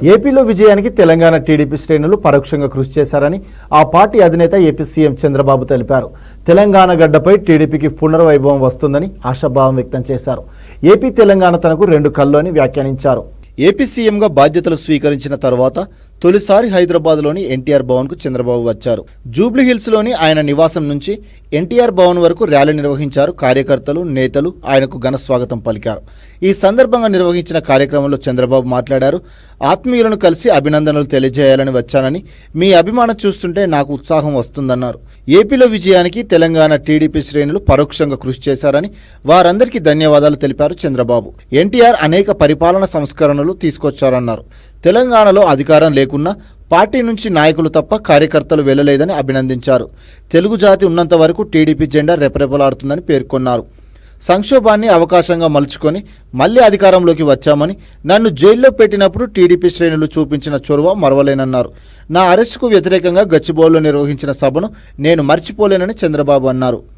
ఏపీలో విజయానికి తెలంగాణ టీడీపీ శ్రేణులు పరోక్షంగా కృషి చేశారని ఆ పార్టీ అధినేత ఏపీ సీఎం చంద్రబాబు తెలిపారు. తెలంగాణ గడ్డపై టీడీపీకి పునర్వైభవం వస్తుందని ఆశాభావం వ్యక్తం చేశారు. ఏపీ తెలంగాణ తనకు రెండు కళ్ళు అని వ్యాఖ్యానించారు. ఏపీ సీఎంగా బాధ్యతలు స్వీకరించిన తర్వాత తొలిసారి హైదరాబాద్లోని ఎన్టీఆర్ భవన్కు చంద్రబాబు వచ్చారు. జూబ్లీహిల్స్లోని ఆయన నివాసం నుంచి ఎన్టీఆర్ భవన్ వరకు ర్యాలీ నిర్వహించారు. కార్యకర్తలు, నేతలు ఆయనకు ఘన స్వాగతం పలికారు. ఈ సందర్భంగా నిర్వహించిన కార్యక్రమంలో చంద్రబాబు మాట్లాడారు. ఆత్మీయులను కలిసి అభినందనలు తెలియజేయాలని వచ్చానని, మీ అభిమానం చూస్తుంటే నాకు ఉత్సాహం వస్తుందన్నారు. ఏపీలో విజయానికి తెలంగాణ టీడీపీ శ్రేణులు పరోక్షంగా కృషి చేశారని, వారందరికీ ధన్యవాదాలు తెలిపారు చంద్రబాబు. ఎన్టీఆర్ అనేక పరిపాలన సంస్కరణలు తీసుకొచ్చారన్నారు. తెలంగాణలో అధికారం లేకున్నా పార్టీ నుంచి నాయకులు తప్ప కార్యకర్తలు వెళ్లలేదని అభినందించారు. తెలుగు జాతి ఉన్నంత వరకు టీడీపీ జెండా రెపరెపలాడుతుందని పేర్కొన్నారు. సంక్షోభాన్ని అవకాశంగా మలుచుకొని మళ్లీ అధికారంలోకి వచ్చామని, నన్ను జైల్లో పెట్టినప్పుడు టీడీపీ శ్రేణులు చూపించిన చొరవ మరవలేనన్నారు. నా అరెస్టుకు వ్యతిరేకంగా గచ్చిబౌలిలో నిర్వహించిన సభను నేను మర్చిపోలేనని చంద్రబాబు అన్నారు.